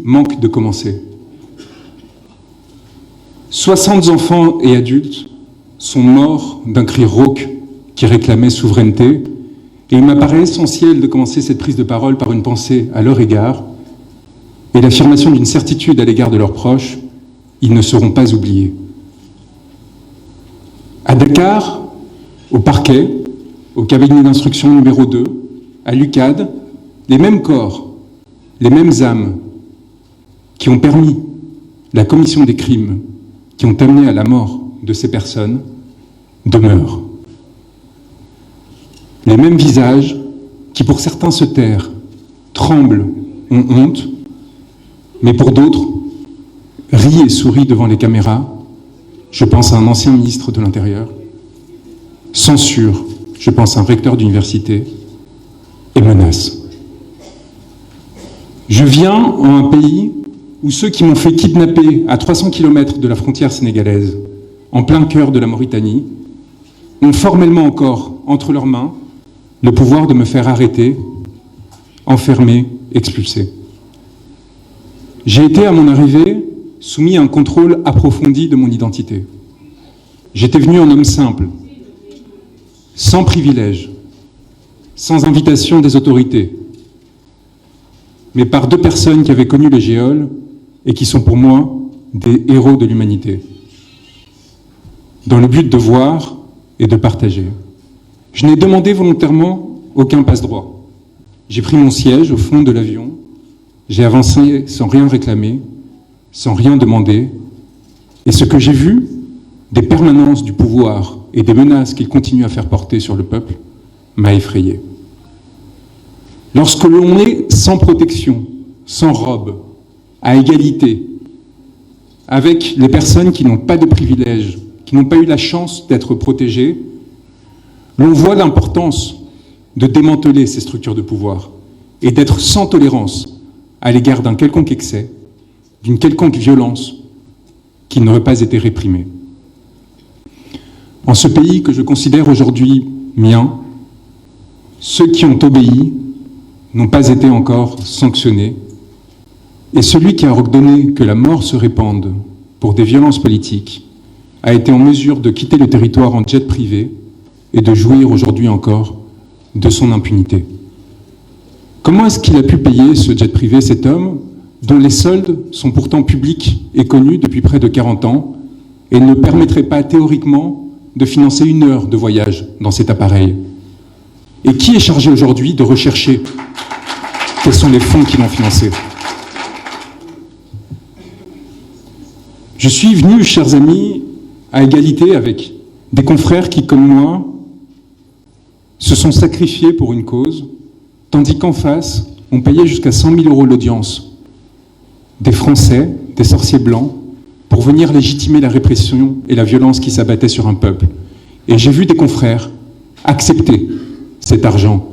manque de commencer. 60 enfants et adultes sont morts d'un cri rauque qui réclamait souveraineté, et il m'apparaît essentiel de commencer cette prise de parole par une pensée à leur égard et l'affirmation d'une certitude à l'égard de leurs proches: ils ne seront pas oubliés. À Dakar, au parquet, au cabinet d'instruction numéro 2, à l'UCAD, les mêmes corps, les mêmes âmes qui ont permis la commission des crimes qui ont amené à la mort de ces personnes demeurent. Les mêmes visages qui, pour certains, se tairent, tremblent, ont honte, mais pour d'autres, rient et sourient devant les caméras. Je pense à un ancien ministre de l'Intérieur, censure, je pense à un recteur d'université, et menace. Je viens en un pays où ceux qui m'ont fait kidnapper à 300 km de la frontière sénégalaise, en plein cœur de la Mauritanie, ont formellement encore entre leurs mains le pouvoir de me faire arrêter, enfermer, expulser. J'ai été, à mon arrivée, soumis à un contrôle approfondi de mon identité. J'étais venu en homme simple, sans privilège, sans invitation des autorités, mais par 2 personnes qui avaient connu les géoles et qui sont pour moi des héros de l'humanité, dans le but de voir et de partager. Je n'ai demandé volontairement aucun passe-droit. J'ai pris mon siège au fond de l'avion, j'ai avancé sans rien réclamer, sans rien demander, et ce que j'ai vu des permanences du pouvoir et des menaces qu'il continue à faire porter sur le peuple m'a effrayé. Lorsque l'on est sans protection, sans robe, à égalité, avec les personnes qui n'ont pas de privilèges, qui n'ont pas eu la chance d'être protégées, l'on voit l'importance de démanteler ces structures de pouvoir et d'être sans tolérance à l'égard d'un quelconque excès, d'une quelconque violence qui n'aurait pas été réprimée. En ce pays que je considère aujourd'hui mien, ceux qui ont obéi n'ont pas été encore sanctionnés, et celui qui a ordonné que la mort se répande pour des violences politiques a été en mesure de quitter le territoire en jet privé et de jouir aujourd'hui encore de son impunité. Comment est-ce qu'il a pu payer ce jet privé, cet homme, dont les soldes sont pourtant publics et connus depuis près de 40 ans, et ne permettraient pas théoriquement de financer 1 heure de voyage dans cet appareil? Et qui est chargé aujourd'hui de rechercher quels sont les fonds qui l'ont financé? Je suis venu, chers amis, à égalité avec des confrères qui, comme moi, se sont sacrifiés pour une cause, tandis qu'en face, on payait jusqu'à 100 000 € l'audience des Français, des sorciers blancs, pour venir légitimer la répression et la violence qui s'abattait sur un peuple. Et j'ai vu des confrères accepter cet argent,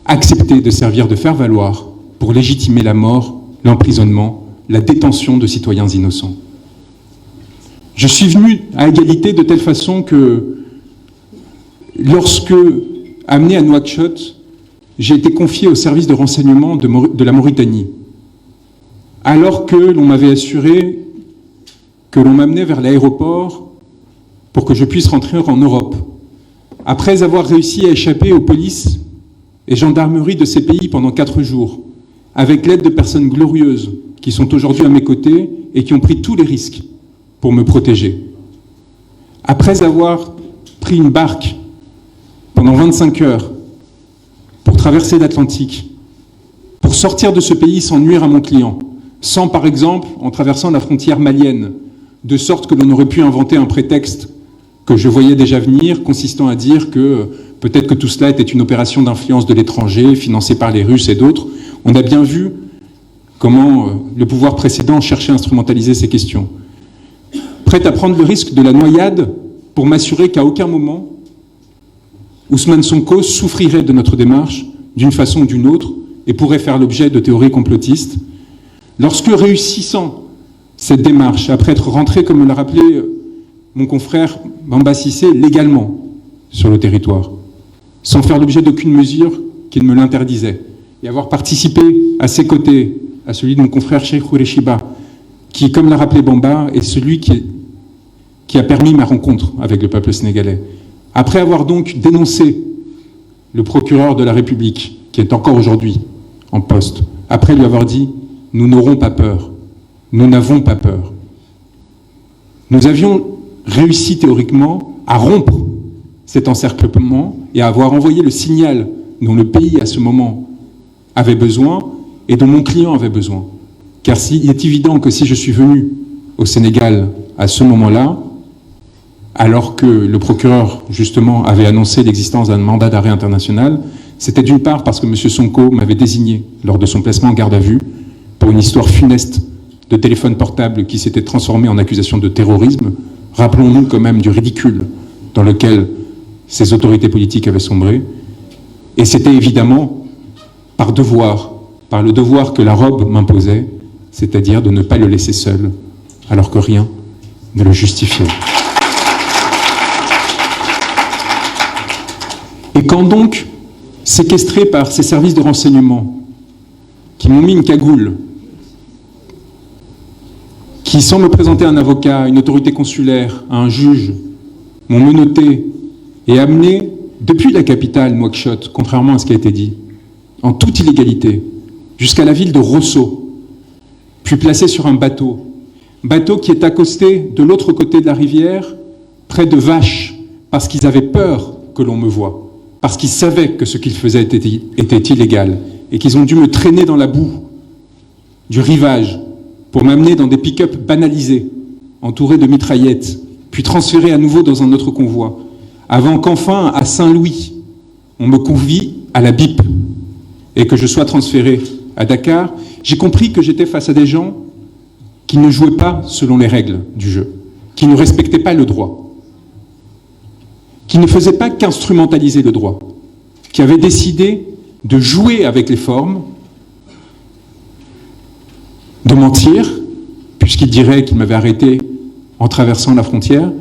accepter de servir de faire-valoir pour légitimer la mort, l'emprisonnement, la détention de citoyens innocents. Je suis venu à égalité de telle façon que, lorsque, amené à Nouakchott, j'ai été confié au service de renseignement de la Mauritanie, alors que l'on m'avait assuré que l'on m'amenait vers l'aéroport pour que je puisse rentrer en Europe. Après avoir réussi à échapper aux polices et gendarmeries de ces pays pendant 4 jours, avec l'aide de personnes glorieuses qui sont aujourd'hui à mes côtés et qui ont pris tous les risques pour me protéger. Après avoir pris une barque pendant 25 heures pour traverser l'Atlantique, pour sortir de ce pays sans nuire à mon client, sans, par exemple, en traversant la frontière malienne, de sorte que l'on aurait pu inventer un prétexte que je voyais déjà venir, consistant à dire que peut-être que tout cela était une opération d'influence de l'étranger, financée par les Russes et d'autres. On a bien vu comment le pouvoir précédent cherchait à instrumentaliser ces questions. Prêt à prendre le risque de la noyade pour m'assurer qu'à aucun moment, Ousmane Sonko souffrirait de notre démarche, d'une façon ou d'une autre, et pourrait faire l'objet de théories complotistes. Lorsque, réussissant cette démarche, après être rentré, comme me l'a rappelé mon confrère Bamba Cissé, légalement sur le territoire, sans faire l'objet d'aucune mesure qui ne me l'interdisait, et avoir participé à ses côtés à celui de mon confrère Cheikh Khoureyshiba, qui, comme l'a rappelé Bamba, est celui qui a permis ma rencontre avec le peuple sénégalais. Après avoir donc dénoncé le procureur de la République, qui est encore aujourd'hui en poste, après lui avoir dit « Nous n'aurons pas peur, nous n'avons pas peur », nous avions réussi théoriquement à rompre cet encerclement et à avoir envoyé le signal dont le pays à ce moment avait besoin et dont mon client avait besoin. Car il est évident que si je suis venu au Sénégal à ce moment-là, alors que le procureur, justement, avait annoncé l'existence d'un mandat d'arrêt international, c'était d'une part parce que M. Sonko m'avait désigné lors de son placement en garde à vue pour une histoire funeste de téléphone portable qui s'était transformé en accusation de terrorisme. Rappelons-nous quand même du ridicule dans lequel ces autorités politiques avaient sombré. Et c'était évidemment par devoir, par le devoir que la robe m'imposait, c'est-à-dire de ne pas le laisser seul, alors que rien ne le justifiait. Et quand donc, séquestré par ces services de renseignement, qui m'ont mis une cagoule, qui, sans me présenter un avocat, une autorité consulaire, un juge, m'ont menotté et amené depuis la capitale, Nouakchott, contrairement à ce qui a été dit, en toute illégalité, jusqu'à la ville de Rosso, puis placé sur un bateau qui est accosté de l'autre côté de la rivière, près de Vaches, parce qu'ils avaient peur que l'on me voie, parce qu'ils savaient que ce qu'ils faisaient était illégal, et qu'ils ont dû me traîner dans la boue du rivage pour m'amener dans des pick-up banalisés, entourés de mitraillettes, puis transférés à nouveau dans un autre convoi, avant qu'enfin, à Saint-Louis, on me convie à la BIP et que je sois transféré à Dakar. J'ai compris que j'étais face à des gens qui ne jouaient pas selon les règles du jeu, qui ne respectaient pas le droit, qui ne faisaient pas qu'instrumentaliser le droit, qui avaient décidé de jouer avec les formes, de mentir, puisqu'ils diraient qu'ils m'avaient arrêté en traversant la frontière.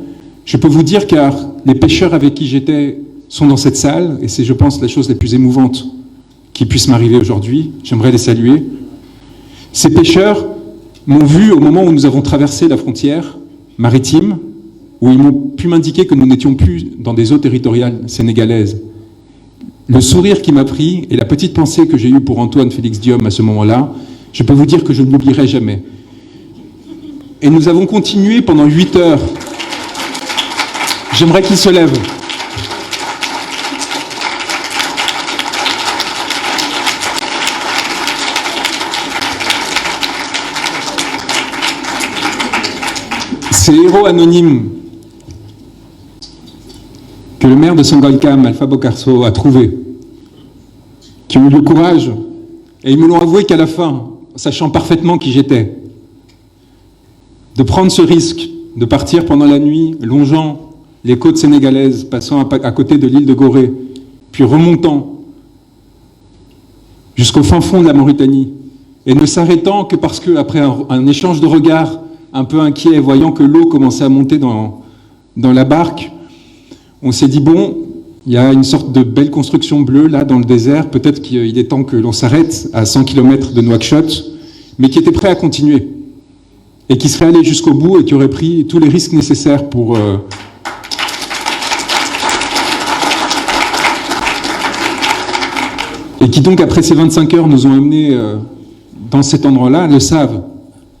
Je peux vous dire, car les pêcheurs avec qui j'étais sont dans cette salle, et c'est, je pense, la chose la plus émouvante qui puisse m'arriver aujourd'hui. J'aimerais les saluer. Ces pêcheurs m'ont vu au moment où nous avons traversé la frontière maritime, où ils m'ont pu m'indiquer que nous n'étions plus dans des eaux territoriales sénégalaises. Le sourire qui m'a pris et la petite pensée que j'ai eue pour Antoine Félix Diome à ce moment-là, je peux vous dire que je ne l'oublierai jamais. Et nous avons continué pendant 8 heures. J'aimerais qu'il se lève. Ces héros anonymes que le maire de Sangalkam, Alpha Bokarso, a trouvés, qui ont eu le courage, et ils me l'ont avoué qu'à la fin, sachant parfaitement qui j'étais, de prendre ce risque, de partir pendant la nuit, longeant les côtes sénégalaises, passant à côté de l'île de Gorée, puis remontant jusqu'au fin fond de la Mauritanie, et ne s'arrêtant que parce que, après un échange de regards un peu inquiet, voyant que l'eau commençait à monter dans la barque, on s'est dit, bon, il y a une sorte de belle construction bleue là dans le désert, peut-être qu'il est temps que l'on s'arrête à 100 km de Nouakchott, mais qui était prêt à continuer, et qui serait allé jusqu'au bout et qui aurait pris tous les risques nécessaires pour... Et qui donc, après ces 25 heures, nous ont amenés dans cet endroit-là, le savent.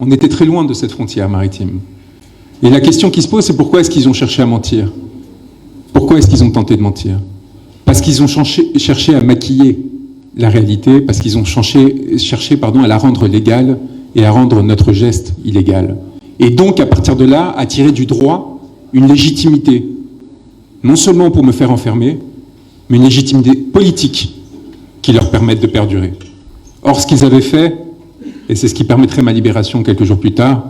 On était très loin de cette frontière maritime. Et la question qui se pose, c'est pourquoi est-ce qu'ils ont cherché à mentir? Pourquoi est-ce qu'ils ont tenté de mentir? Parce qu'ils ont cherché à maquiller la réalité, parce qu'ils ont cherché à la rendre légale et à rendre notre geste illégal. Et donc, à partir de là, à tirer du droit une légitimité, non seulement pour me faire enfermer, mais une légitimité politique qui leur permette de perdurer. Or, ce qu'ils avaient fait, et c'est ce qui permettrait ma libération quelques jours plus tard,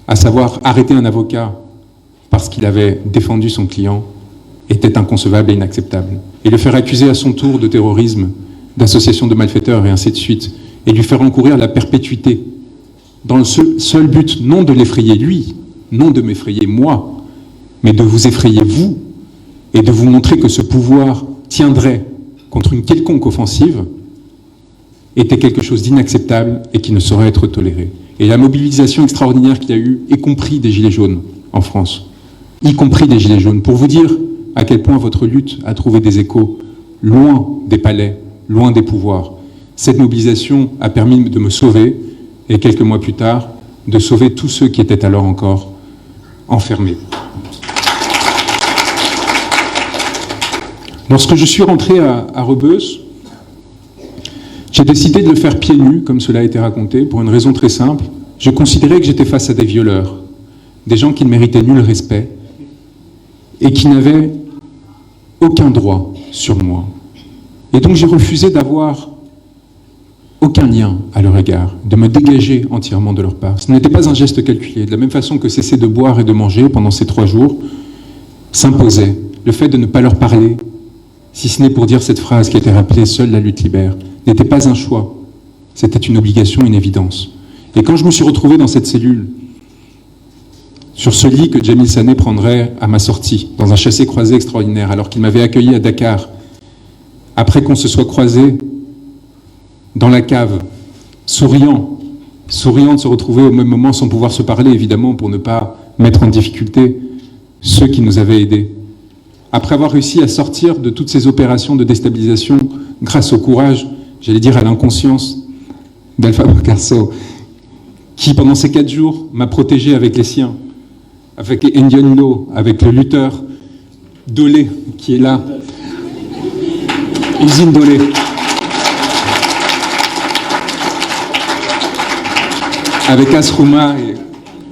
à savoir arrêter un avocat parce qu'il avait défendu son client, était inconcevable et inacceptable. Et le faire accuser à son tour de terrorisme, d'association de malfaiteurs et ainsi de suite, et lui faire encourir la perpétuité, dans le seul but, non de l'effrayer lui, non de m'effrayer moi, mais de vous effrayer vous, et de vous montrer que ce pouvoir tiendrait contre une quelconque offensive, était quelque chose d'inacceptable et qui ne saurait être toléré. Et la mobilisation extraordinaire qu'il y a eu, y compris des Gilets jaunes en France, y compris des Gilets jaunes, pour vous dire à quel point votre lutte a trouvé des échos loin des palais, loin des pouvoirs. Cette mobilisation a permis de me sauver, et quelques mois plus tard, de sauver tous ceux qui étaient alors encore enfermés. Lorsque je suis rentré à Rebeuss, j'ai décidé de le faire pieds nus, comme cela a été raconté, pour une raison très simple. Je considérais que j'étais face à des violeurs, des gens qui ne méritaient nul respect et qui n'avaient aucun droit sur moi. Et donc j'ai refusé d'avoir aucun lien à leur égard, de me dégager entièrement de leur part. Ce n'était pas un geste calculé. De la même façon que cesser de boire et de manger pendant ces 3 jours s'imposait. Le fait de ne pas leur parler, si ce n'est pour dire cette phrase qui a été rappelée, « Seule la lutte libère », n'était pas un choix. C'était une obligation, une évidence. Et quand je me suis retrouvé dans cette cellule, sur ce lit que Jamil Sané prendrait à ma sortie, dans un chassé-croisé extraordinaire, alors qu'il m'avait accueilli à Dakar, après qu'on se soit croisé dans la cave, souriant de se retrouver au même moment sans pouvoir se parler, évidemment, pour ne pas mettre en difficulté ceux qui nous avaient aidés. Après avoir réussi à sortir de toutes ces opérations de déstabilisation grâce au courage, j'allais dire à l'inconscience d'Alpha Picasso, qui pendant ces 4 jours m'a protégé avec les siens, avec Ndiaye, avec le lutteur Dolé qui est là, Usine Dolé. Avec Asrouma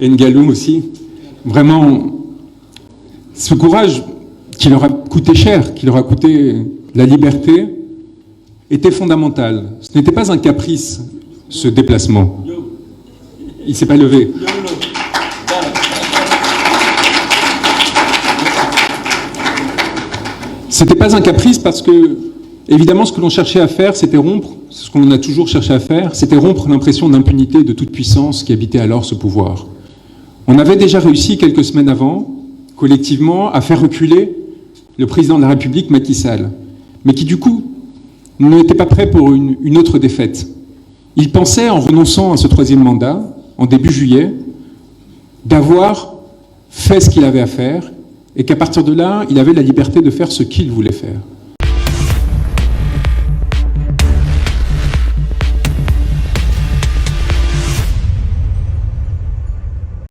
et Ngaloum aussi. Vraiment, ce courage qui leur a coûté cher, qui leur a coûté la liberté, était fondamental. Ce n'était pas un caprice, ce déplacement. Il ne s'est pas levé. Ce n'était pas un caprice parce que, évidemment, ce que l'on cherchait à faire, c'était rompre, ce qu'on a toujours cherché à faire, c'était rompre l'impression d'impunité de toute puissance qui habitait alors ce pouvoir. On avait déjà réussi quelques semaines avant, collectivement, à faire reculer le président de la République, Macky Sall, mais qui du coup n'était pas prêt pour une autre défaite. Il pensait, en renonçant à ce 3e mandat, en début juillet, d'avoir fait ce qu'il avait à faire, et qu'à partir de là, il avait la liberté de faire ce qu'il voulait faire.